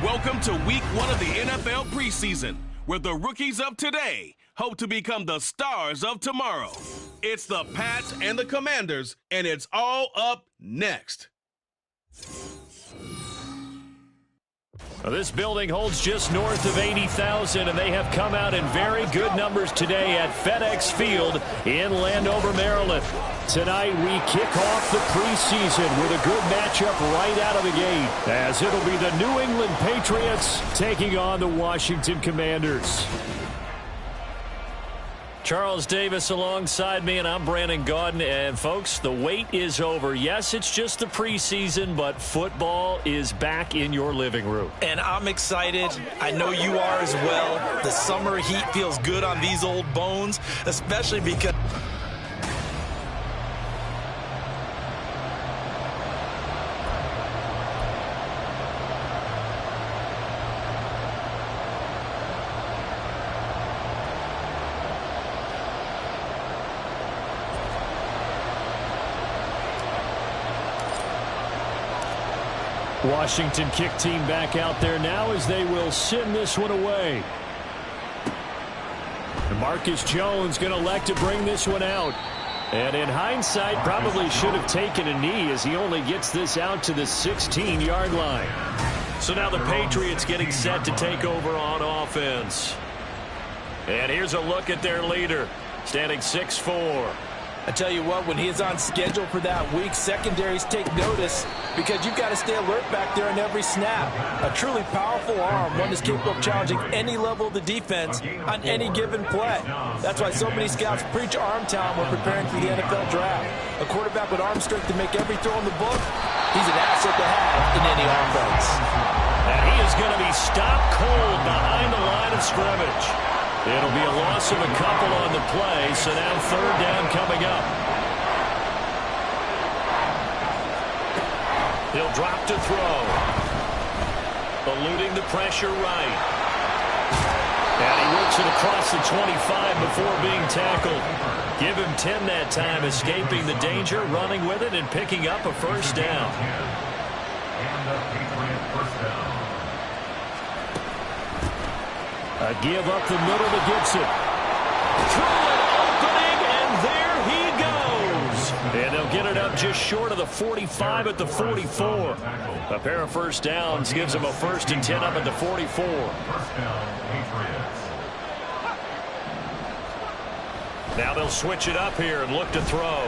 Welcome to week 1 of the NFL preseason, where the rookies of today hope to become the stars of tomorrow. It's the Pats and the Commanders, and it's all up next. Well, this building holds just north of 80,000, and they have come out in very good numbers today at FedEx Field in Landover, Maryland. Tonight, we kick off the preseason with a good matchup right out of the gate, as it'll be the New England Patriots taking on the Washington Commanders. Charles Davis alongside me, and I'm Brandon Gaudin. And, folks, the wait is over. Yes, it's just the preseason, but football is back in your living room. And I'm excited. I know you are as well. The summer heat feels good on these old bones, especially because... Washington kick team back out there now as they will send this one away. And Marcus Jones going to elect to bring this one out. And in hindsight, probably should have taken a knee as he only gets this out to the 16-yard line. So now the Patriots getting set to take over on offense. And here's a look at their leader, standing 6'4". I tell you what, when he is on schedule for that week, secondaries take notice because you've got to stay alert back there on every snap. A truly powerful arm, one that's capable of challenging any level of the defense on any given play. That's why so many scouts preach arm talent when preparing for the NFL draft. A quarterback with arm strength to make every throw in the book, he's an asset to have in any offense. And he is going to be stopped cold behind the line of scrimmage. It'll be a loss of a couple on the play, so now third down coming up. He'll drop to throw. Eluding the pressure right. And he works it across the 25 before being tackled. Give him 10 that time, escaping the danger, running with it, and picking up a first down. A give up the middle to Gibson. Through an opening, and there he goes. And they'll get it up just short of the 45 at the 44. A pair of first downs gives them a 1st and 10 up at the 44. Now they'll switch it up here and look to throw.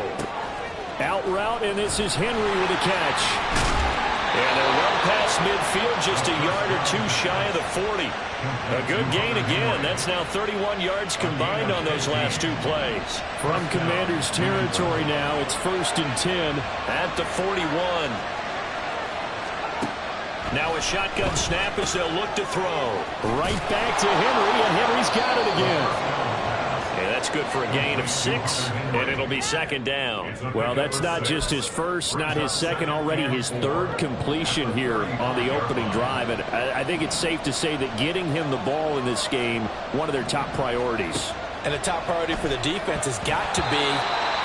Out route, and this is Henry with a catch. And they're well past midfield, just a yard or two shy of the 40. A good gain again. That's now 31 yards combined on those last two plays. From Commanders territory now, it's 1st and 10 at the 41. Now a shotgun snap as they'll look to throw. Right back to Henry, and Henry's got it again. And that's good for a gain of 6, and it'll be 2nd down. Well, that's not just his first, not his second, already his 3rd completion here on the opening drive. And I think it's safe to say that getting him the ball in this game, one of their top priorities. And the top priority for the defense has got to be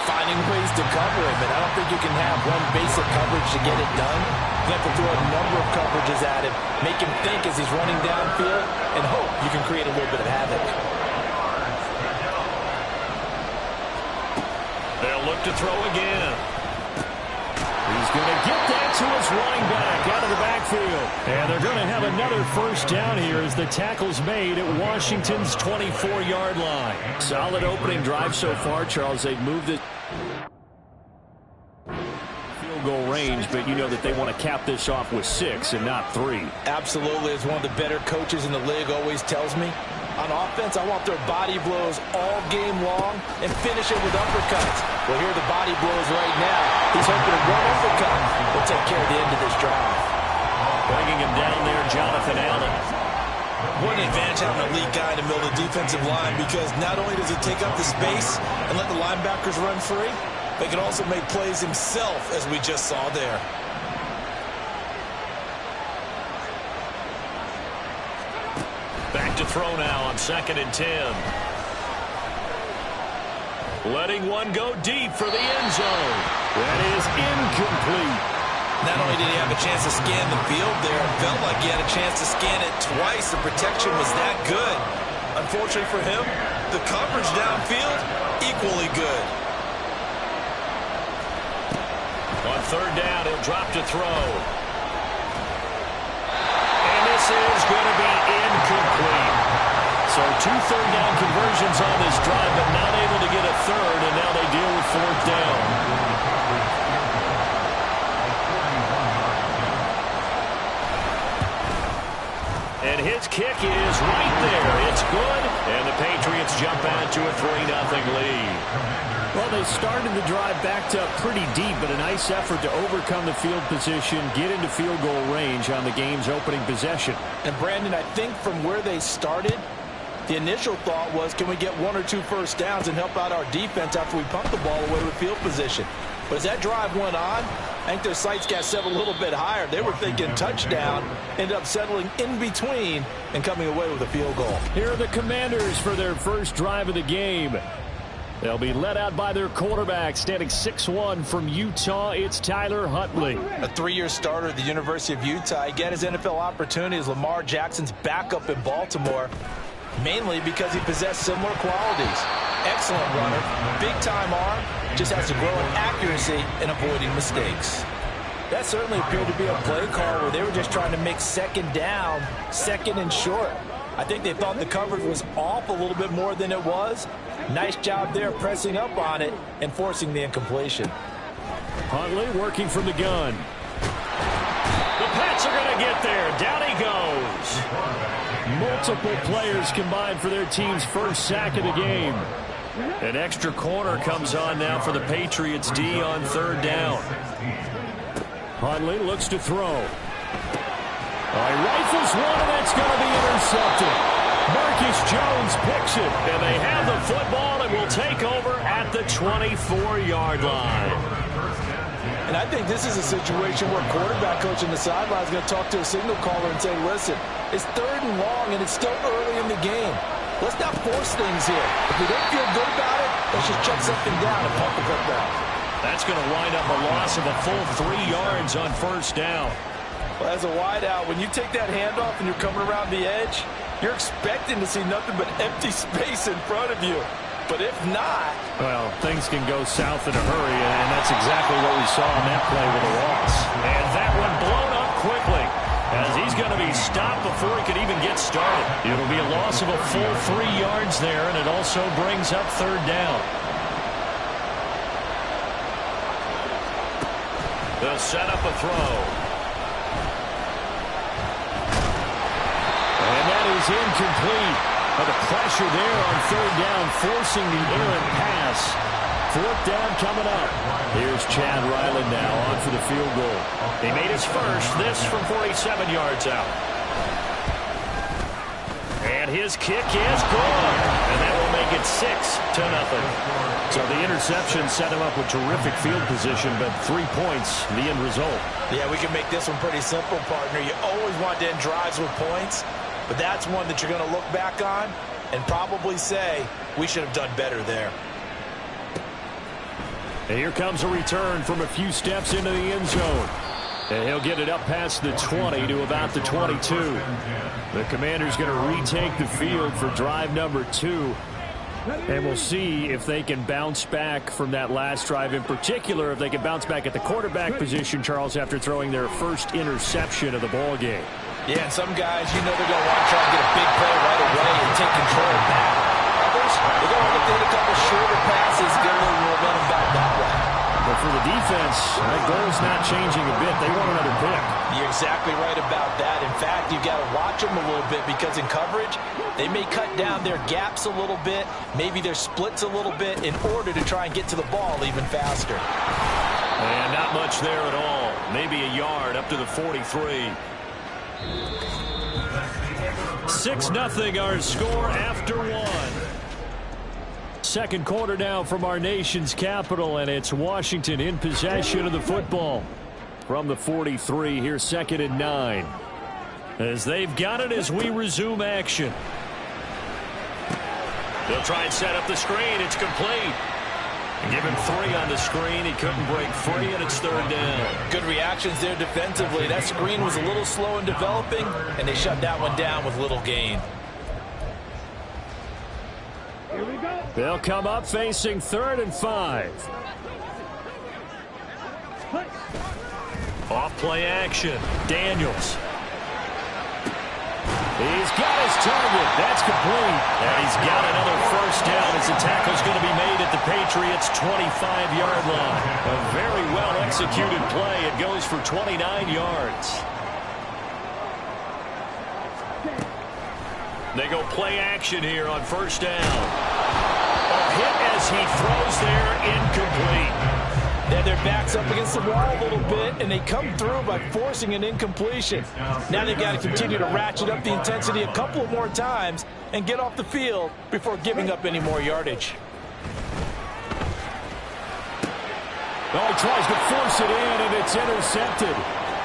finding ways to cover him. And I don't think you can have one basic coverage to get it done. You have to throw a number of coverages at him, make him think as he's running downfield, and hope you can create a little bit of havoc. They'll look to throw again. He's going to get that to his running back out of the backfield. And they're going to have another first down here as the tackle's made at Washington's 24-yard line. Solid opening drive so far, Charles. They've moved it field goal range, but you know that they want to cap this off with 6 and not 3. Absolutely. As one of the better coaches in the league always tells me, on offense, I want their body blows all game long and finish it with uppercuts. Well, here are the body blows right now. He's hoping to one uppercut will take care of the end of this drive. Bringing him down there, Jonathan Allen. What an advantage having an elite guy in the middle of the defensive line, because not only does he take up the space and let the linebackers run free, but he can also make plays himself, as we just saw there. Back to throw now on 2nd and 10. Letting one go deep for the end zone. That is incomplete. Not only did he have a chance to scan the field there, it felt like he had a chance to scan it twice. The protection was that good. Unfortunately for him, the coverage downfield, equally good. On third down, he'll drop to throw. And this is going to be incomplete. So 2 third down conversions on this drive, but not able to get a third, and now they deal with fourth down. And his kick is right there. It's good, and the Patriots jump out to a 3-0 lead. Well, they started the drive backed up pretty deep, but a nice effort to overcome the field position, get into field goal range on the game's opening possession. And, Brandon, I think from where they started, the initial thought was, can we get 1 or 2 first downs and help out our defense after we pump the ball away with field position? But as that drive went on, I think their sights got set a little bit higher. They were thinking touchdown, ended up settling in between and coming away with a field goal. Here are the Commanders for their first drive of the game. They'll be led out by their quarterback, standing 6'1" from Utah. It's Tyler Huntley. A 3-year starter at the University of Utah. He got his NFL opportunity as Lamar Jackson's backup in Baltimore, mainly because he possessed similar qualities. Excellent runner, big-time arm, just has to grow in accuracy and avoiding mistakes. That certainly appeared to be a play call where they were just trying to make second down, second and short. I think they thought the coverage was off a little bit more than it was. Nice job there pressing up on it and forcing the incompletion. Huntley working from the gun. The Pats are going to get there. Down he goes. Multiple players combined for their team's first sack of the game. An extra corner comes on now for the Patriots D on third down. Huntley looks to throw. He rifles one, and that's going to be intercepted. Marcus Jones picks it. And they have the football and will take over at the 24-yard line. And I think this is a situation where quarterback coach on the sideline is going to talk to a signal caller and say, listen, it's 3rd and long, and it's still early in the game. Let's not force things here. If we don't feel good about it, let's just check something down and pump the football. That's going to wind up a loss of a full 3 yards on first down. Well, as a wideout, when you take that handoff and you're coming around the edge, you're expecting to see nothing but empty space in front of you. But if not... Well, things can go south in a hurry, and that's exactly what we saw on that play with a loss. And that one blown up quickly, as he's going to be stopped before he could even get started. It'll be a loss of a full 3 yards there, and it also brings up third down. They'll set up a throw. And that is incomplete. The pressure there on third down, forcing the errant pass. Fourth down coming up. Here's Chad Ryland now on for the field goal. He made his first, this from 47 yards out. And his kick is good. And that will make it 6-0. So the interception set him up with terrific field position, but 3 points, the end result. Yeah, we can make this one pretty simple, partner. You always want to end drives with points, but that's one that you're going to look back on and probably say, we should have done better there. And here comes a return from a few steps into the end zone. And he'll get it up past the 20 to about the 22. The Commanders going to retake the field for drive number 2. And we'll see if they can bounce back from that last drive. In particular, if they can bounce back at the quarterback position, Charles, after throwing their first interception of the ball game. Yeah, and some guys, you know they're going to want to try and get a big play right away and take control back. Others, they're going to look to hit a couple shorter passes, get a little momentum back that way. But for the defense, that goal's not changing a bit. They want another pick. You're exactly right about that. In fact, you've got to watch them a little bit because in coverage, they may cut down their gaps a little bit, maybe their splits a little bit in order to try and get to the ball even faster. And not much there at all. Maybe a yard up to the 43. 6-0 our score after 1. Second quarter now from our nation's capital, and it's Washington in possession of the football. From the 43, here's 2nd and 9. As they've got it as we resume action. They'll try and set up the screen. It's complete. Give him 3 on the screen. He couldn't break free, and it's 3rd down. Good reactions there defensively. That screen was a little slow in developing, and they shut that one down with little gain. They'll come up facing 3rd and 5. Off play action. Daniels. He's got his target. That's complete. And he's got another first down as the tackle's going to be made at the Patriots' 25-yard line. A very well-executed play. It goes for 29 yards. They go play action here on first down. A hit as he throws there, incomplete. Then their back's up against the wall a little bit, and they come through by forcing an incompletion. Now they've got to continue to ratchet up the intensity a couple more times and get off the field before giving up any more yardage. Oh, he tries to force it in, and it's intercepted.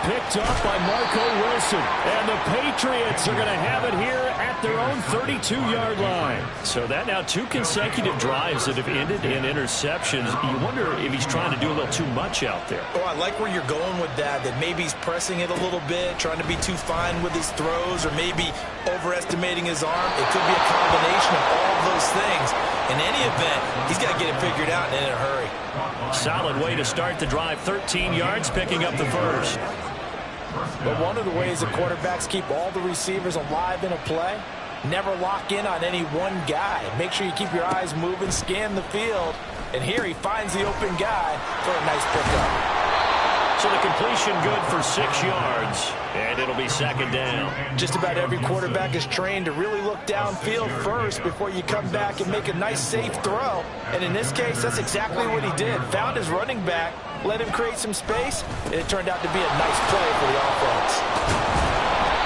Picked up by Marco Wilson. And the Patriots are going to have it here at their own 32-yard line. So that now 2 consecutive drives that have ended in interceptions. You wonder if he's trying to do a little too much out there. Oh, I like where you're going with that maybe he's pressing it a little bit, trying to be too fine with his throws, or maybe overestimating his arm. It could be a combination of all of those things. In any event, he's got to get it figured out and in a hurry. Solid way to start the drive. 13 yards, picking up the first. But one of the ways that quarterbacks keep all the receivers alive in a play, never lock in on any one guy. Make sure you keep your eyes moving, scan the field. And here he finds the open guy for a nice pickup. So the completion good for 6 yards, and it'll be 2nd down. Just about every quarterback is trained to really look downfield first before you come back and make a nice, safe throw. And in this case, that's exactly what he did. Found his running back, let him create some space, and it turned out to be a nice play for the offense.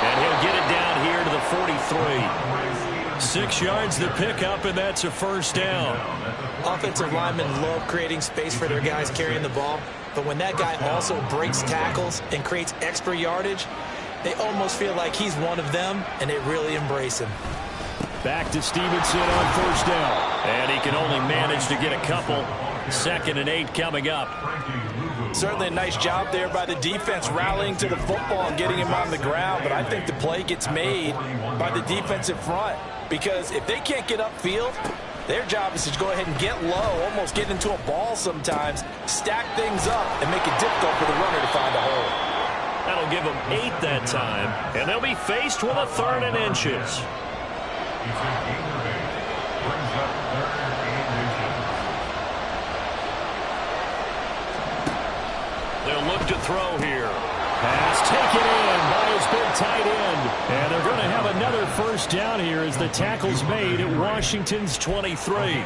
And he'll get it down here to the 43. 6 yards to pick up, and that's a first down. Offensive linemen love creating space for their guys carrying the ball, but when that guy also breaks tackles and creates extra yardage, they almost feel like he's one of them, and they really embrace him. Back to Stevenson on first down. And he can only manage to get a couple. 2nd and 8 coming up. Certainly a nice job there by the defense rallying to the football and getting him on the ground, but I think the play gets made by the defensive front, because if they can't get upfield, their job is to go ahead and get low, almost get into a ball sometimes, stack things up, and make it difficult for the runner to find a hole. That'll give them 8 that time, and they'll be faced with a 3rd and inches. They'll look to throw here. Pass taken in by his big tight end. And they're going to have another first down here as the tackle's made at Washington's 23.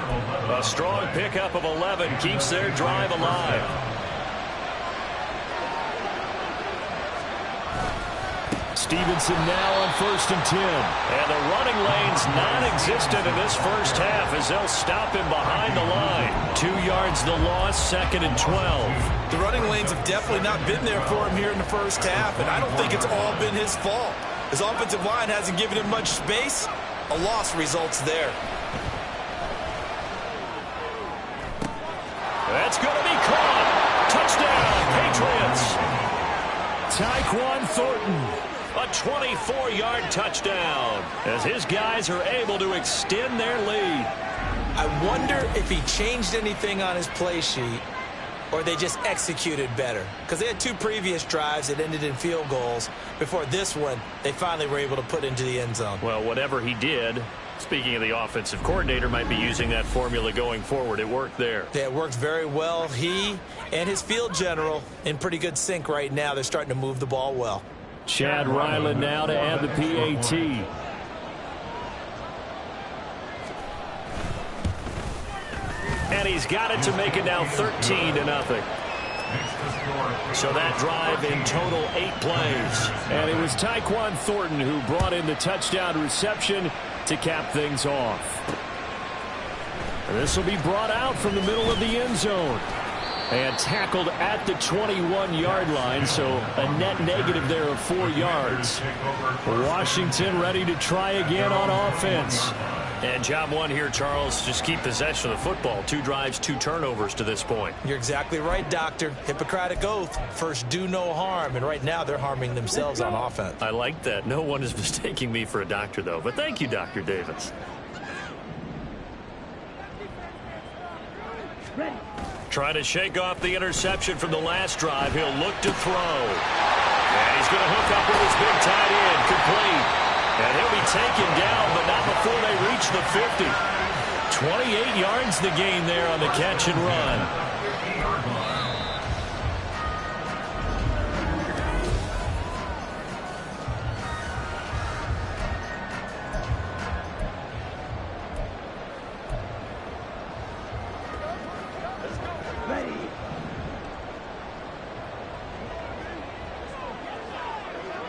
A strong pickup of 11 keeps their drive alive. Stevenson now on 1st and 10. And the running lane's non-existent in this first half as they'll stop him behind the line. 2 yards the loss, 2nd and 12. The running lanes have definitely not been there for him here in the first half, and I don't think it's all been his fault. His offensive line hasn't given him much space. A loss results there. That's going to be caught. Touchdown, Patriots. Tyquan Thornton. A 24-yard touchdown as his guys are able to extend their lead. I wonder if he changed anything on his play sheet or they just executed better, because they had 2 previous drives that ended in field goals. Before this one, they finally were able to put into the end zone. Well, whatever he did, speaking of the offensive coordinator, might be using that formula going forward. It worked there. Yeah, it worked very well. He and his field general in pretty good sync right now. They're starting to move the ball well. Chad Ryland now to add the PAT. And he's got it to make it now 13-0. So that drive in total 8 plays. And it was Tyquan Thornton who brought in the touchdown reception to cap things off. And this will be brought out from the middle of the end zone. And tackled at the 21-yard line, so a net negative there of 4 yards. Washington ready to try again on offense. And job one here, Charles, just keep possession of the football. 2 drives, 2 turnovers to this point. You're exactly right, Doctor. Hippocratic oath. First, do no harm. And right now, they're harming themselves on offense. I like that. No one is mistaking me for a doctor, though. But thank you, Dr. Davis. Trying to shake off the interception from the last drive. He'll look to throw. And he's going to hook up with his big tight end. Complete. And he'll be taken down, but not before they reach the 50. 28 yards the gain there on the catch and run.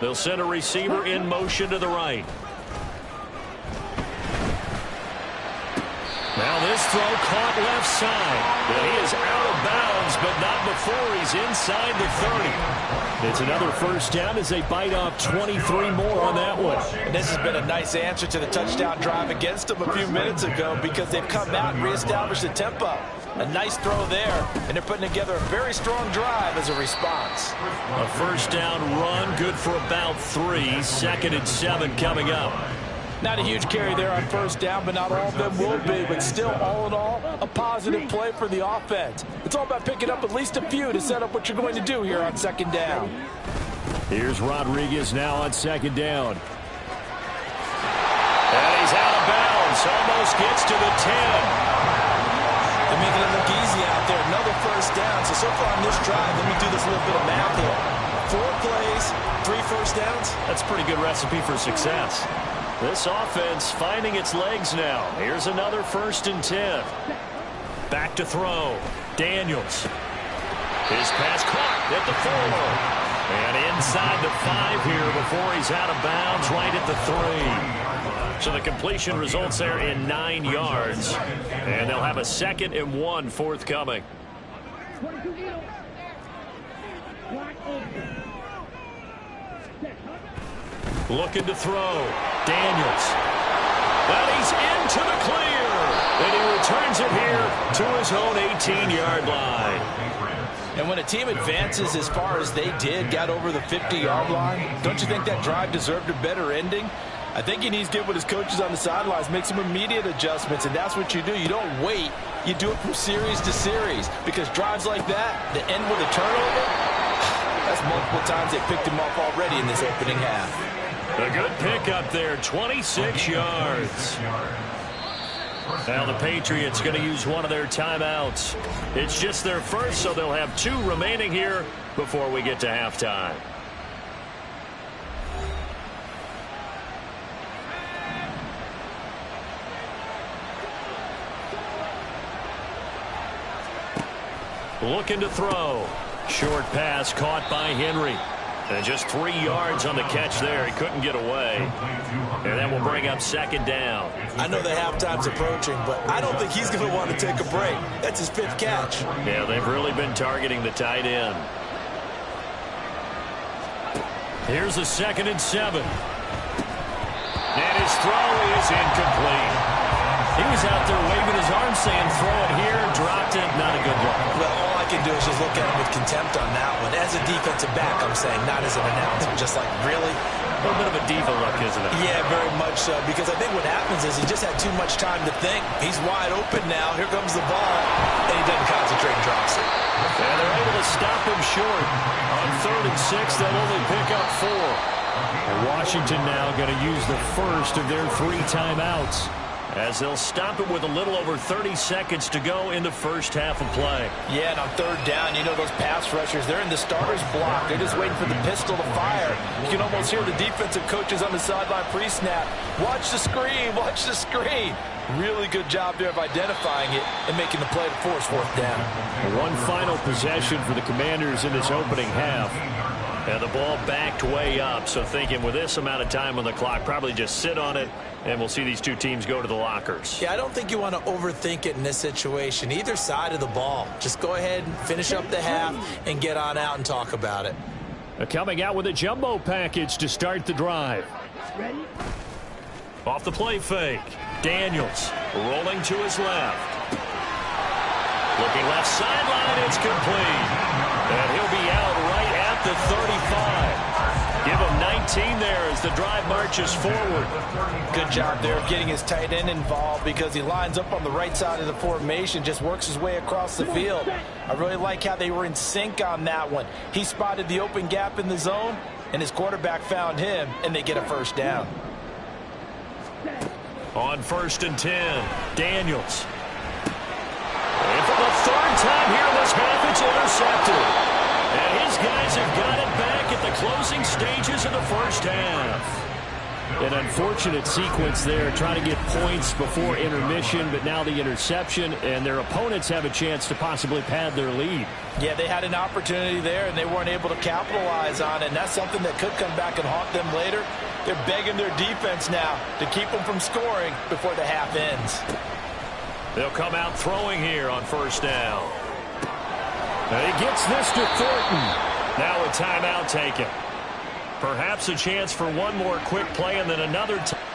They'll send a receiver in motion to the right. Now this throw caught left side. But he is out of bounds, but not before he's inside the 30. It's another first down as they bite off 23 more on that one. And this has been a nice answer to the touchdown drive against them a few minutes ago because they've come out and reestablished the tempo. A nice throw there, and they're putting together a very strong drive as a response. A first down run, good for about 3. 2nd and 7 coming up. Not a huge carry there on first down, but not all of them will be. But still, all in all, a positive play for the offense. It's all about picking up at least a few to set up what you're going to do here on 2nd down. Here's Rodriguez now on 2nd down. And he's out of bounds. Almost gets to the 10. They're making it look easy out there. Another first down. So far on this drive, let me do this little bit of math here. 4 plays, 3 first downs. That's a pretty good recipe for success. This offense finding its legs now. Here's another 1st and 10. Back to throw. Daniels. His pass caught at the 4. And inside the 5 here before he's out of bounds right at the 3. So the completion results there in 9 yards. And they'll have a 2nd and 1 forthcoming. Looking to throw. Daniels. But he's into the clear. And he returns it here to his own 18-yard line. And when a team advances as far as they did, got over the 50-yard line, don't you think that drive deserved a better ending? I think he needs to get with his coaches on the sidelines, make some immediate adjustments, and that's what you do. You don't wait. You do it from series to series because drives like that, the end with a turnover, that's multiple times they picked him off already in this opening half. A good pickup there, 26 yards. Now the Patriots going to use one of their timeouts. It's just their first, so they'll have 2 remaining here before we get to halftime. Looking to throw. Short pass caught by Henry. And just 3 yards on the catch there. He couldn't get away. And that will bring up 2nd down. I know the halftime's approaching, but I don't think he's going to want to take a break. That's his 5th catch. Yeah, they've really been targeting the tight end. Here's a 2nd and 7. And his throw is incomplete. He was out there waving his arms saying throw it here, dropped it, not a good look. Well, all I can do is just look at him with contempt on that one. As a defensive back, I'm saying, not as an announcer. Just like, really? A little bit of a diva look, isn't it? Yeah, very much so. Because I think what happens is he just had too much time to think. He's wide open now. Here comes the ball. And he doesn't concentrate and drops it. And they're able to stop him short. On 3rd and 6, they'll only pick up 4. And Washington now going to use the first of their 3 timeouts, as they'll stop it with a little over 30 seconds to go in the first half of play. Yeah, and on 3rd down, you know those pass rushers, they're in the starter's block. They're just waiting for the pistol to fire. You can almost hear the defensive coaches on the sideline pre-snap. Watch the screen, watch the screen. Really good job there of identifying it and making the play to force 4th down. One final possession for the Commanders in this opening half. And the ball backed way up, so thinking with this amount of time on the clock, probably just sit on it, and we'll see these 2 teams go to the lockers. Yeah, I don't think you want to overthink it in this situation. Either side of the ball. Just go ahead and finish up the half and get on out and talk about it. Coming out with a jumbo package to start the drive. Off the play fake. Daniels rolling to his left. Looking left sideline. It's complete. And he'll be out right at the 35. Give him 19 there as the drive marches forward. Good job there of getting his tight end involved because he lines up on the right side of the formation, just works his way across the field. I really like how they were in sync on that one. He spotted the open gap in the zone, and his quarterback found him, and they get a first down. On 1st and 10, Daniels. And for the third time here in this half, it's intercepted. And his guys have got it back at the closing stages of the first half. An unfortunate sequence there, trying to get points before intermission, but now the interception, and their opponents have a chance to possibly pad their lead. Yeah, they had an opportunity there, and they weren't able to capitalize on it, and that's something that could come back and haunt them later. They're begging their defense now to keep them from scoring before the half ends. They'll come out throwing here on 1st down. And he gets this to Thornton. Now a timeout taken. Perhaps a chance for one more quick play and then another time.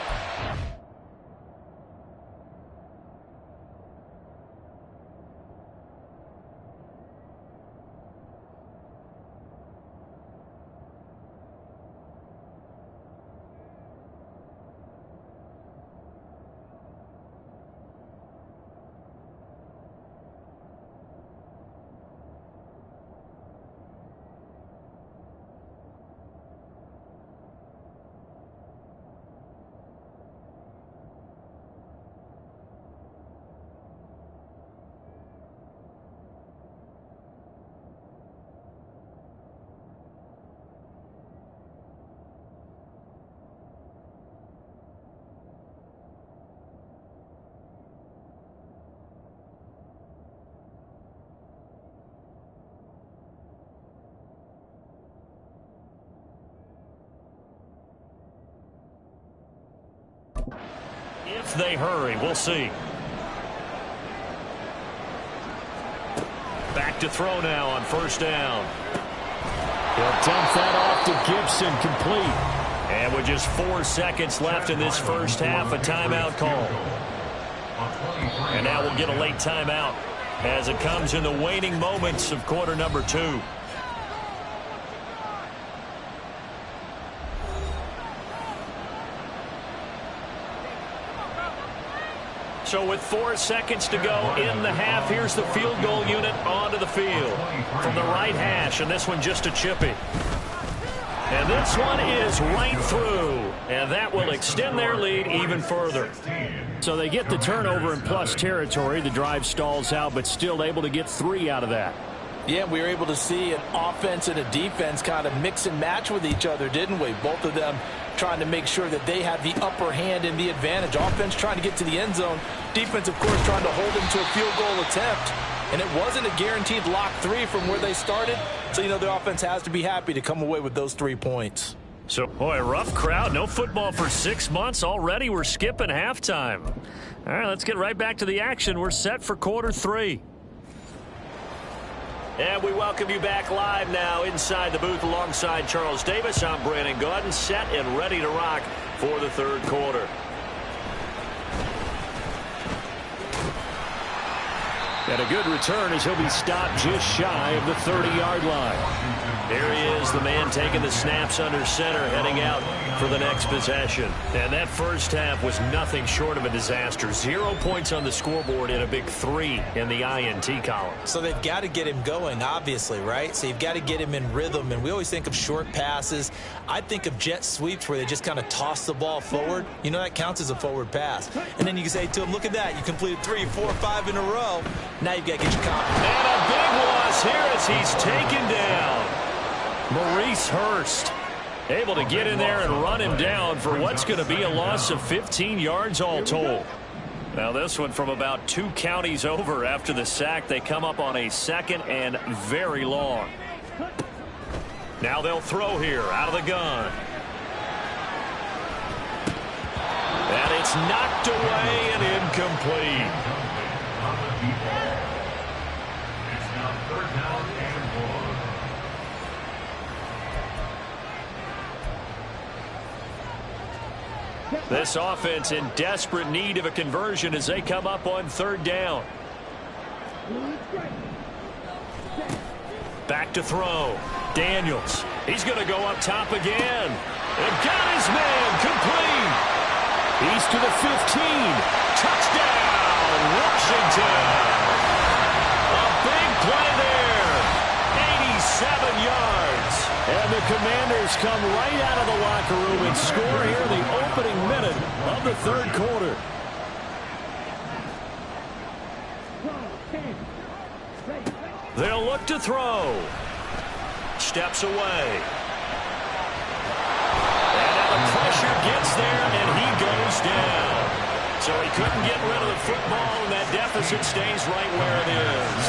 If they hurry, we'll see. Back to throw now on 1st down. He'll dump that off to Gibson, complete. And with just 4 seconds left in this first half, a timeout call. And now we'll get a late timeout as it comes in the waning moments of quarter number 2. So with 4 seconds to go in the half, here's the field goal unit onto the field from the right hash, and this one just a chippy. And this one is right through, and that will extend their lead even further. So they get the turnover in plus territory. The drive stalls out, but still able to get 3 out of that. Yeah, we were able to see an offense and a defense kind of mix and match with each other, didn't we? Both of them trying to make sure that they have the upper hand and the advantage. Offense trying to get to the end zone. Defense, of course, trying to hold them to a field goal attempt. And it wasn't a guaranteed lock 3 from where they started. So, you know, the offense has to be happy to come away with those 3 points. So, boy, rough crowd. No football for 6 months already. We're skipping halftime. All right, let's get right back to the action. We're set for quarter 3. And we welcome you back live now inside the booth alongside Charles Davis. I'm Brandon Gaudin, set and ready to rock for the 3rd quarter. And a good return as he'll be stopped just shy of the 30-yard line. There he is, the man taking the snaps under center, heading out for the next possession. And that first half was nothing short of a disaster. 0 points on the scoreboard and a big 3 in the INT column. So they've got to get him going, obviously, right? So you've got to get him in rhythm. And we always think of short passes. I think of jet sweeps where they just kind of toss the ball forward. You know, that counts as a forward pass. And then you can say to him, look at that. You completed 3, 4, 5 in a row. Now you've got to get your confidence. And a big loss here as he's taken down. Maurice Hurst able to get in there and run him down for what's going to be a loss of 15 yards all told. Now this one from about 2 counties over after the sack. They come up on a 2nd and very long. Now they'll throw here out of the gun. And it's knocked away and incomplete. It's now 3rd down and 1. This offense in desperate need of a conversion as they come up on third down. Back to throw. Daniels. He's going to go up top again. And got his man complete. He's to the 15. Touchdown, Washington. A big play there. 87 yards. And the Commanders come right out of the locker room and score here in the opening minute of the third quarter. They'll look to throw. Steps away. And now the pressure gets there, and he goes down. So he couldn't get rid of the football, and that deficit stays right where it is.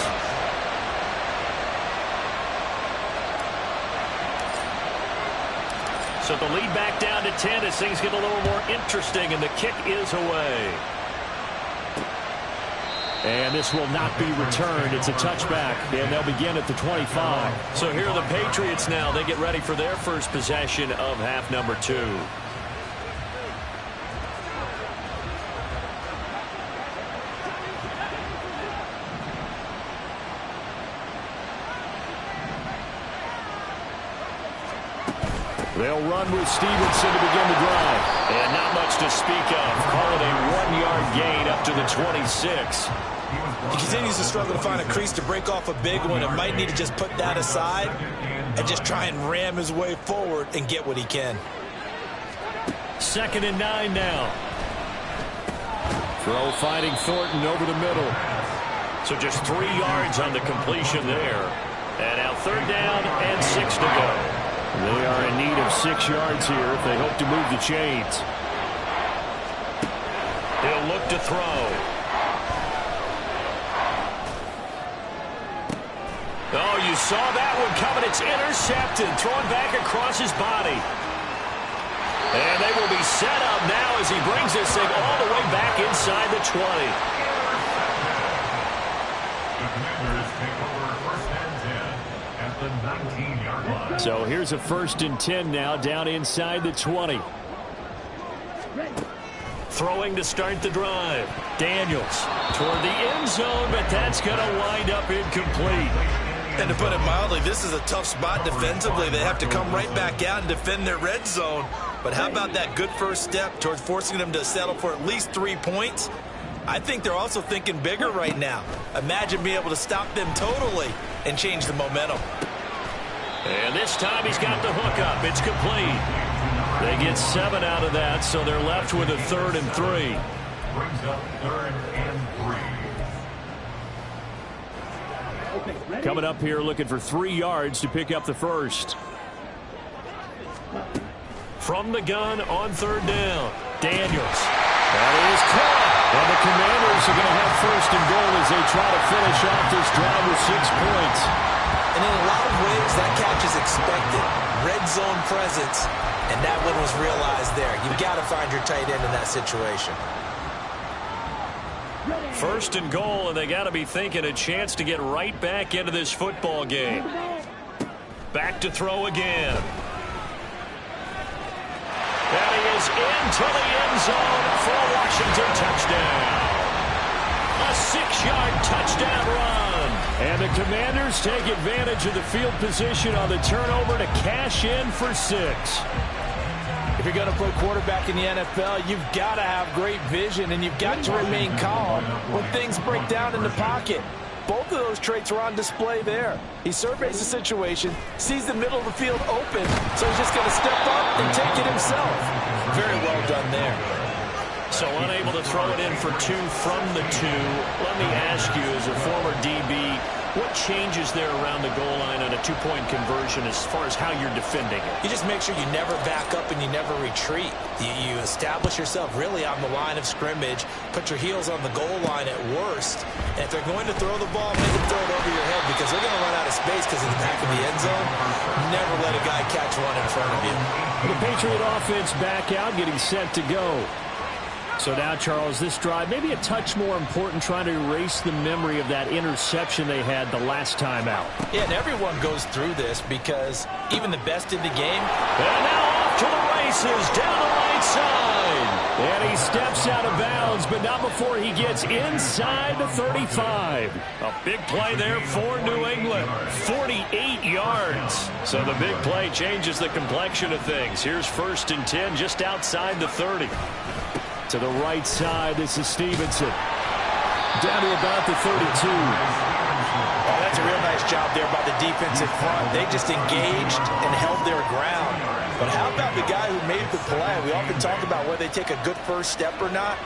So the lead back down to 10 as things get a little more interesting, and the kick is away. And this will not be returned. It's a touchback, and they'll begin at the 25. So here are the Patriots now. They get ready for their first possession of half number 2. They'll run with Stevenson to begin the drive. And not much to speak of. Call it a 1-yard gain up to the 26. He continues to struggle to find a crease to break off a big one and might need to just put that aside and just try and ram his way forward and get what he can. 2nd and 9 now. Throw finding Thornton over the middle. So just 3 yards on the completion there. And now 3rd down and 6 to go. They are in need of 6 yards here if they hope to move the chains. He'll look to throw. Oh, you saw that one coming. It's intercepted. Thrown back across his body. And they will be set up now as he brings this thing all the way back inside the 20. The Commanders take over 1st and 10 at the 19-yard line. So here's a 1st and 10 now down inside the 20. Throwing to start the drive. Daniels toward the end zone, but that's going to wind up incomplete. And to put it mildly, this is a tough spot defensively. They have to come right back out and defend their red zone. But how about that good first step towards forcing them to settle for at least 3 points? I think they're also thinking bigger right now. Imagine being able to stop them totally and change the momentum. And this time he's got the hook up. It's complete. They get 7 out of that, so they're left with a 3rd and 3. Brings up 3rd and 3. Coming up here looking for 3 yards to pick up the first. From the gun on 3rd down. Daniels. That is caught. And the Commanders are going to have 1st and goal as they try to finish off this drive with 6 points. And in a lot of ways, that catch is expected. Red zone presence, and that one was realized there. You've got to find your tight end in that situation. 1st and goal, and they got to be thinking a chance to get right back into this football game. Back to throw again. And he is into the end zone for a Washington touchdown. A 6-yard touchdown run. And the Commanders take advantage of the field position on the turnover to cash in for 6. If you're going to play quarterback in the NFL, you've got to have great vision, and you've got to remain calm when things break down in the pocket. Both of those traits are on display there. He surveys the situation, sees the middle of the field open, so he's just going to step up and take it himself. Very well done there. So unable to throw it in for 2 from the 2. Let me ask you, as a former DB, what changes there around the goal line on a 2-point conversion as far as how you're defending it? You just make sure you never back up and you never retreat. You establish yourself really on the line of scrimmage, put your heels on the goal line at worst, and if they're going to throw the ball, make them throw it over your head because they're going to run out of space because of the back of the end zone. Never let a guy catch one in front of you. The Patriot offense back out, getting set to go. So now, Charles, this drive maybe a touch more important, trying to erase the memory of that interception they had the last time out. Yeah, and everyone goes through this because even the best in the game. And now off to the races, down the lane right side. And he steps out of bounds, but not before he gets inside the 35. A big play there for New England. 48 yards. So the big play changes the complexion of things. Here's 1st and 10 just outside the 30. To the right side, this is Stevenson. Down to about the 32. Oh, that's a real nice job there by the defensive front. They just engaged and held their ground. But how about the guy who made the play? We often talk about whether they take a good first step or not.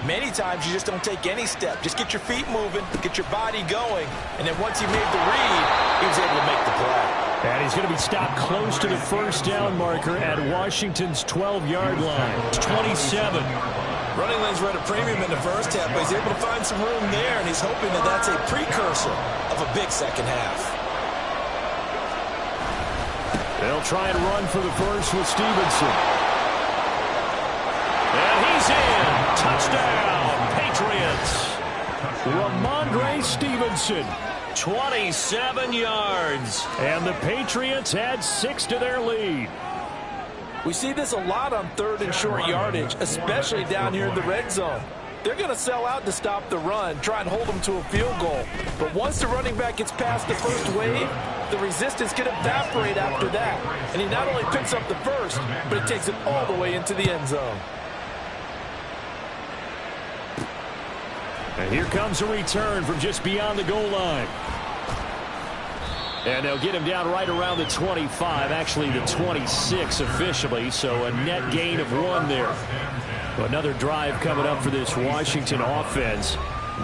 Many times you just don't take any step. Just get your feet moving, get your body going, and then once he made the read, he was able to make the play. And he's going to be stopped close to the first down marker at Washington's 12-yard line. It's 27. Running lanes were at a premium in the first half, but he's able to find some room there, and he's hoping that that's a precursor of a big second half. They'll try and run for the first with Stevenson. And he's in. Touchdown, Patriots. Ramondre Stevenson. 27 yards. And the Patriots add 6 to their lead. We see this a lot on 3rd and short yardage, especially down here in the red zone. They're going to sell out to stop the run, try and hold them to a field goal. But once the running back gets past the first wave, the resistance can evaporate after that. And he not only picks up the first, but he takes it all the way into the end zone. And here comes a return from just beyond the goal line. And they'll get him down right around the 25, actually the 26 officially, so a net gain of 1 there. Another drive coming up for this Washington offense.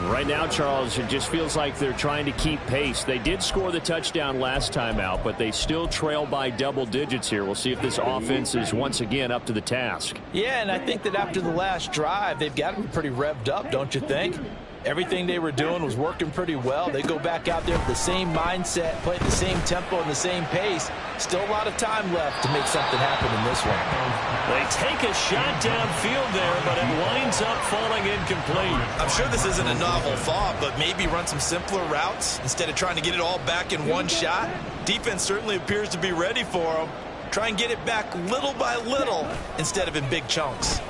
Right now, Charles, it just feels like they're trying to keep pace. They did score the touchdown last time out, but they still trail by double digits here. We'll see if this offense is once again up to the task. Yeah, and I think that after the last drive, they've got to be pretty revved up, don't you think? Everything they were doing was working pretty well. They go back out there with the same mindset, play at the same tempo and the same pace. Still a lot of time left to make something happen in this one. They take a shot downfield there, but it winds up falling incomplete. I'm sure this isn't a novel thought, but maybe run some simpler routes instead of trying to get it all back in one shot. Defense certainly appears to be ready for them. Try and get it back little by little instead of in big chunks.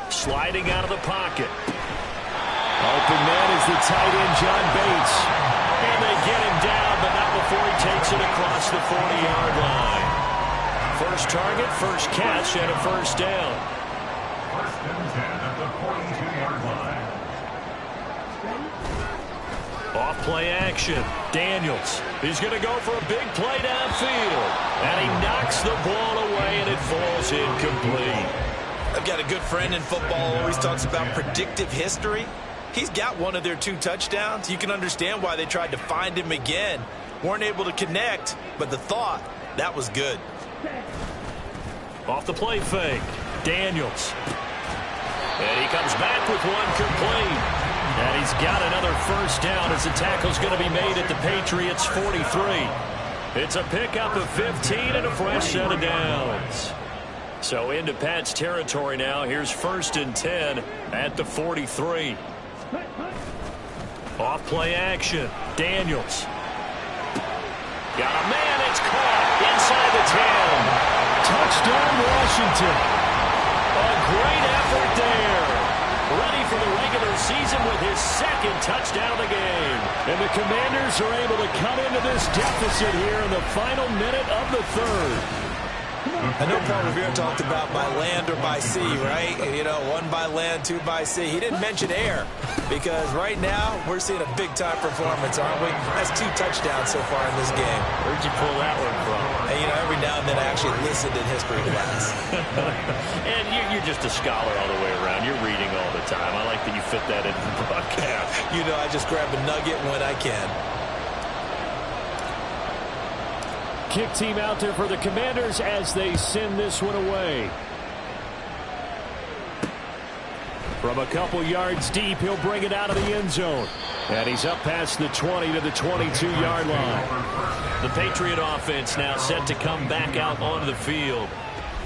Sliding out of the pocket. Open man is the tight end, John Bates. And they get him down, but not before he takes it across the 40-yard line. First target, first catch, and a first down. 1st and 10 at the 42-yard line. Off play action. Daniels. He's going to go for a big play downfield. And he knocks the ball away, and it falls incomplete. I've got a good friend in football who always talks about predictive history. He's got one of their 2 touchdowns. You can understand why they tried to find him again. Weren't able to connect, but the thought, that was good. Off the play fake. Daniels. And he comes back with one complete. And he's got another first down as the tackle's going to be made at the Patriots' 43. It's a pickup of 15 and a fresh set of downs. So into Pat's territory now. Here's 1st and 10 at the 43. Off play action. Daniels. Got a man. It's caught inside the 10. Touchdown, Washington. A great effort there. Ready for the regular season with his 2nd touchdown of the game. And the Commanders are able to cut into this deficit here in the final minute of the 3rd. I know Paul Revere talked about by land or by sea, right? You know, 1 by land, 2 by sea. He didn't mention air because right now we're seeing a big-time performance, aren't we? That's 2 touchdowns so far in this game. Where'd you pull that one from? And, you know, every now and then I actually listened in history class. And you're just a scholar all the way around. You're reading all the time. I like that you fit that into the broadcast. You know, I just grab a nugget when I can. Kick team out there for the Commanders as they send this one away. From a couple yards deep, he'll bring it out of the end zone. And he's up past the 20 to the 22-yard line. The Patriot offense now set to come back out onto the field.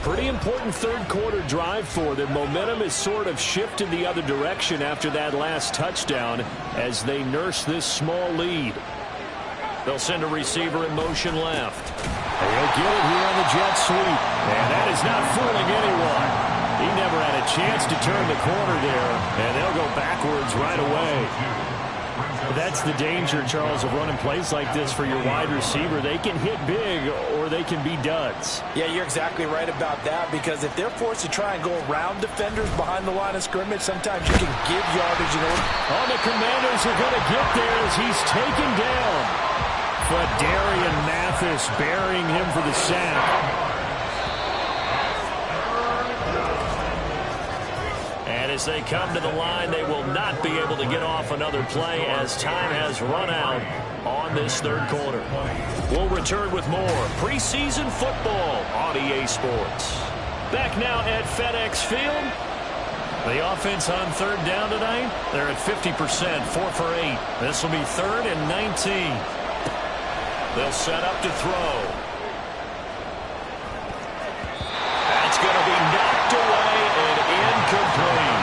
Pretty important 3rd quarter drive for them. Momentum has sort of shifted the other direction after that last touchdown as they nurse this small lead. They'll send a receiver in motion left. He'll get it here on the jet sweep. And that is not fooling anyone. He never had a chance to turn the corner there, and they'll go backwards right away. That's the danger, Charles, of running plays like this for your wide receiver. They can hit big or they can be duds. Yeah, you're exactly right about that, because if they're forced to try and go around defenders behind the line of scrimmage, sometimes you can give yardage in order. Oh, the Commanders are going to get there as he's taken down. Darian Mathis burying him for the sack. And as they come to the line, they will not be able to get off another play as time has run out on this third quarter. We'll return with more preseason football on EA Sports. Back now at FedEx Field. The offense on third down tonight, they're at 50%, 4 for 8. This will be 3rd and 19. They'll set up to throw. That's going to be knocked away and incomplete.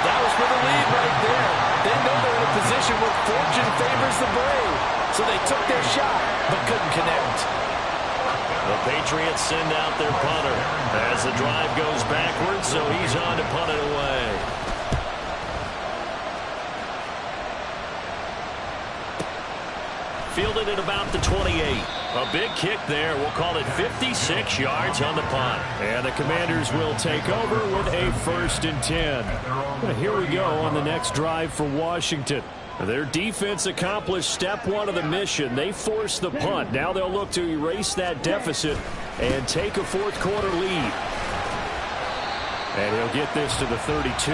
That was for the lead right there. They know they're in a position where fortune favors the brave. So they took their shot, but couldn't connect. The Patriots send out their punter as the drive goes backwards, so he's on to punt it away. Fielded at about the 28. A big kick there. We'll call it 56 yards on the punt. And the Commanders will take over with a 1st and 10. Well, here we go on the next drive for Washington. Their defense accomplished step 1 of the mission. They forced the punt. Now they'll look to erase that deficit and take a 4th quarter lead. And he'll get this to the 32.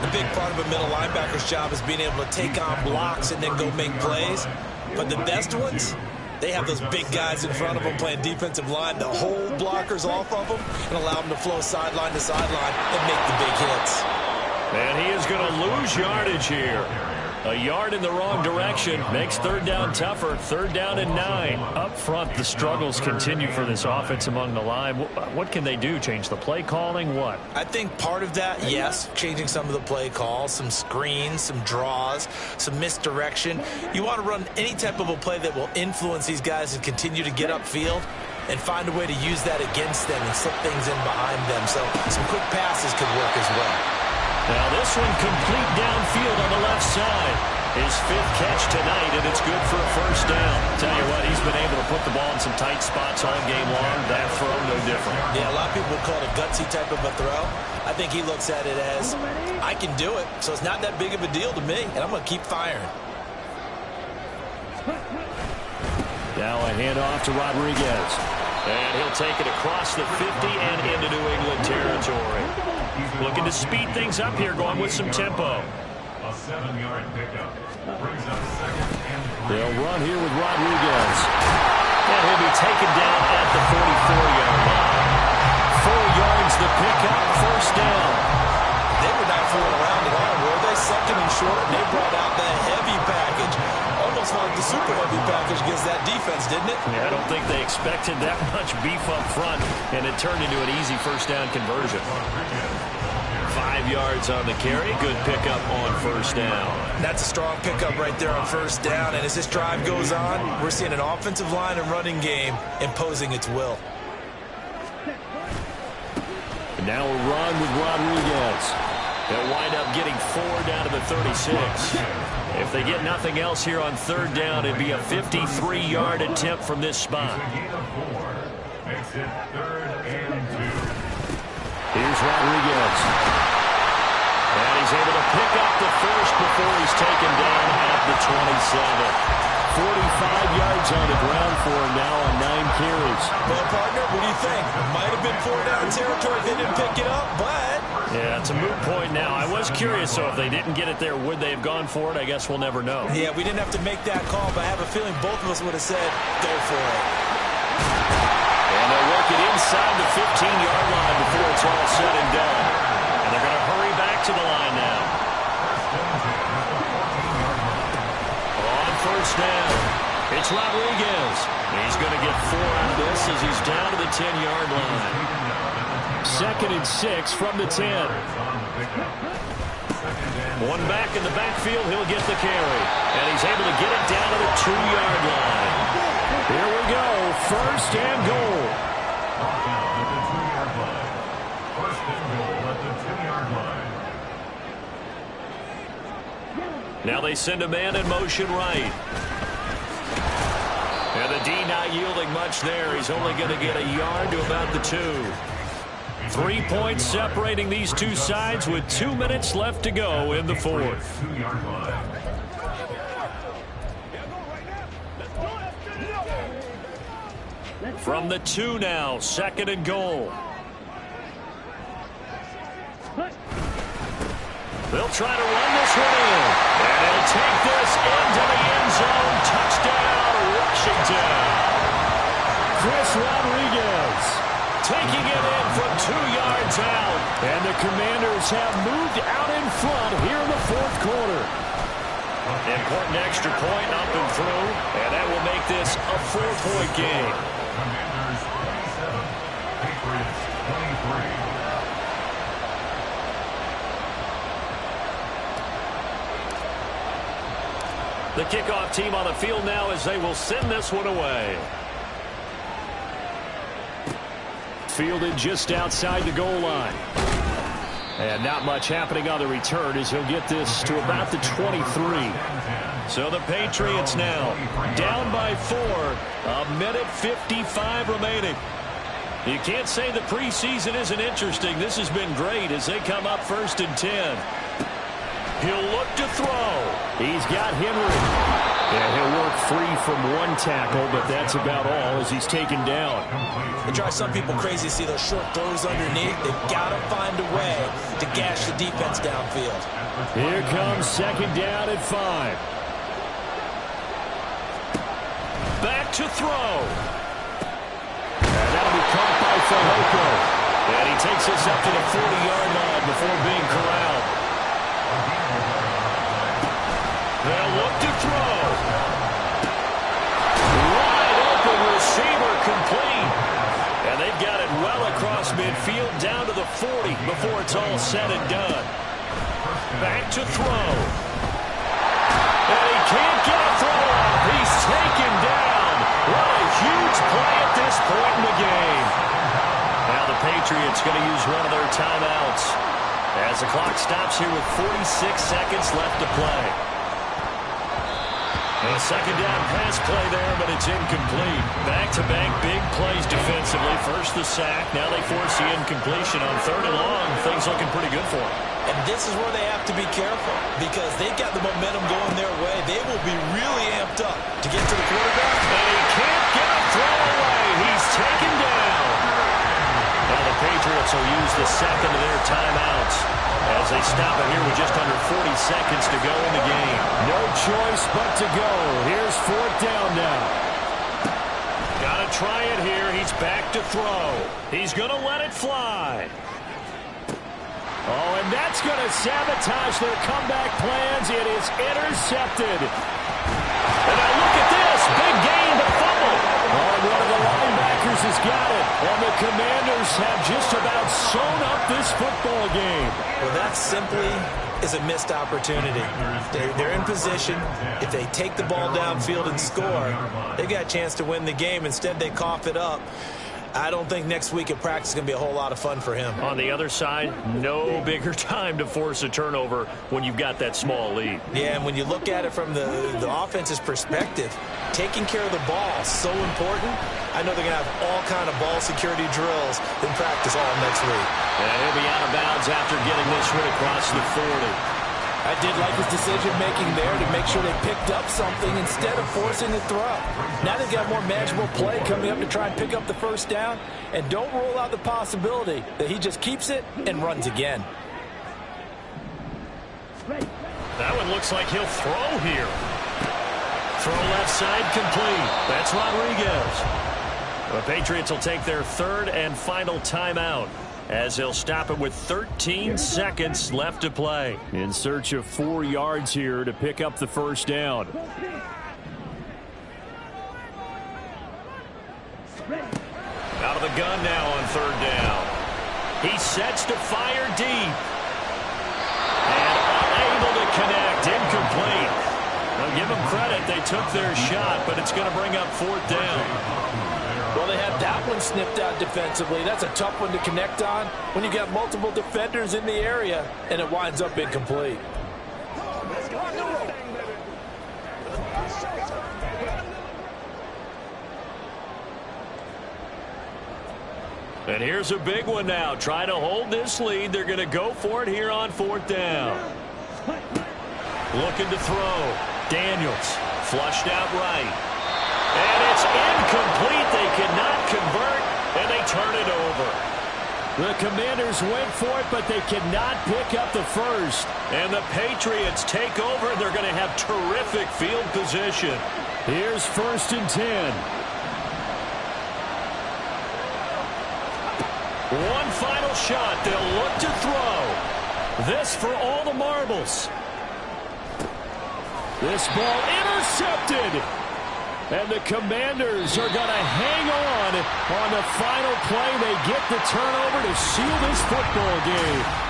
The big part of a middle linebacker's job is being able to take on blocks and then go make plays. But the best ones, they have those big guys in front of them playing defensive line to hold blockers off of them and allow them to flow sideline to sideline and make the big hits. And he is going to lose yardage here. A yard in the wrong direction makes 3rd down tougher. 3rd down and 9. Up front, the struggles continue for this offense among the line. What can they do? Change the play calling? What? I think part of that, yes, changing some of the play calls, some screens, some draws, some misdirection. You want to run any type of a play that will influence these guys and continue to get upfield and find a way to use that against them and slip things in behind them. So some quick passes could work as well. Now this one complete downfield on the left side. His 5th catch tonight, and it's good for a 1st down. Tell you what, he's been able to put the ball in some tight spots all game long. That throw, no different. Yeah, a lot of people would call it a gutsy type of a throw. I think he looks at it as, I can do it, so it's not that big of a deal to me, and I'm going to keep firing. Now a handoff to Rodriguez. And he'll take it across the 50 and into New England territory. Looking to speed things up here, going with some tempo. A 7-yard pickup brings up 2nd and 3. They'll run here with Rodriguez. And he'll be taken down at the 44-yard line. 4 yards the pickup, 1st down. They were not fooling around at all, were they? 2nd and short, and they brought out the heavy package. Almost like the super heavy package against that defense, didn't it? Yeah, I don't think they expected that much beef up front, and it turned into an easy 1st down conversion. 5 yards on the carry. Good pickup on 1st down. That's a strong pickup right there on 1st down. And as this drive goes on, we're seeing an offensive line and running game imposing its will. And now a run with Rodriguez. They'll wind up getting 4 down to the 36. If they get nothing else here on 3rd down, it'd be a 53-yard attempt from this spot. Makes it 3rd and 2. Here's Rodriguez. And he's able to pick up the 1st before he's taken down at the 27. 45 yards on the ground for him now on 9 carries. Well, partner, what do you think? Might have been 4-down territory if they didn't pick it up, but... Yeah, it's a moot point now. I was curious, so if they didn't get it there, would they have gone for it? I guess we'll never know. Yeah, we didn't have to make that call, but I have a feeling both of us would have said, go for it. And they'll work it inside the 15-yard line before it's all said and done. And they're going to hurry back to the line now. On 1st down, it's Rodriguez. He's going to get 4 out of this as he's down to the 10-yard line. 2nd and 6 from the 10. One back in the backfield, he'll get the carry. And he's able to get it down to the 2-yard line. Here we go, 1st and goal. Now they send a man in motion right. And the D not yielding much there. He's only going to get a yard to about the 2. 3 points separating these two sides with 2 minutes left to go in the fourth. From the 2 now, 2nd and goal. They'll try to run this one in. And he'll take this into the end zone. Touchdown, Washington. Chris Rodriguez Taking it in from 2 yards out. And the Commanders have moved out in front here in the fourth quarter. Important extra point up and through. And that will make this a 4-point game. Commanders 27, Patriots 23. The kickoff team on the field now as they will send this one away. Fielded just outside the goal line. And not much happening on the return as he'll get this to about the 23. So the Patriots now down by 4. A minute 55 remaining. You can't say the preseason isn't interesting. This has been great as they come up 1st and 10. He'll look to throw. He's got Henry. Yeah, he'll work free from 1 tackle, but that's about all as he's taken down. It drives some people crazy to see those short throws underneath. They've got to find a way to gash the defense downfield. Here comes 2nd down at 5. Back to throw. And that'll be caught by Fehoko. And he takes this up to the 40-yard line before being corralled. They'll look to throw. Wide open receiver complete. And they've got it well across midfield down to the 40 before it's all said and done. Back to throw. And he can't get a throw off. He's taken down. What a huge play at this point in the game. Now the Patriots going to use one of their timeouts as the clock stops here with 46 seconds left to play. And a 2nd down pass play there, but it's incomplete. Back-to-back big plays defensively. First the sack. Now they force the incompletion on 3rd and long. Things looking pretty good for them. And this is where they have to be careful because they've got the momentum going their way. They will be really amped up to get to the quarterback. And he can't get a throw away. He's taken down. Now the Patriots will use the 2nd of their timeouts as they stop it here with just under 40 seconds to go in the game. No choice but to go. Here's 4th down now. Got to try it here. He's back to throw. He's going to let it fly. Oh, and that's going to sabotage their comeback plans. It is intercepted. And now look at this. Big gain, but fumble. Oh, one of the linebackers has got it. And the Commanders have just about sewn up this football game. Well, that simply is a missed opportunity. They're in position. If they take the ball downfield and score, they got a chance to win the game. Instead, they cough it up. I don't think next week at practice is going to be a whole lot of fun for him. On the other side, no bigger time to force a turnover when you've got that small lead. Yeah, and when you look at it from the offense's perspective, taking care of the ball is so important. I know they're going to have all kind of ball security drills in practice all next week. And he'll be out of bounds after getting this one across the 40. I did like his decision-making there to make sure they picked up something instead of forcing the throw. Now they've got more manageable play coming up to try and pick up the 1st down. And don't rule out the possibility that he just keeps it and runs again. That one looks like he'll throw here. Throw left side complete. That's Rodriguez. The Patriots will take their 3rd and final timeout as they'll stop it with 13 seconds left to play. In search of 4 yards here to pick up the 1st down. Out of the gun now on 3rd down. He sets to fire deep. And unable to connect. Incomplete. Now give them credit. They took their shot, but it's going to bring up 4th down. Well, they had that one snipped out defensively. That's a tough one to connect on when you got multiple defenders in the area, and it winds up incomplete. And here's a big one now. Trying to hold this lead. They're going to go for it here on 4th down. Looking to throw. Daniels flushed out right. And it's incomplete. They cannot convert, and they turn it over. The Commanders went for it, but they cannot pick up the first. And the Patriots take over, and they're going to have terrific field position. Here's 1st and 10. One final shot. They'll look to throw. This for all the marbles. This ball intercepted. And the Commanders are going to hang on the final play. They get the turnover to seal this football game.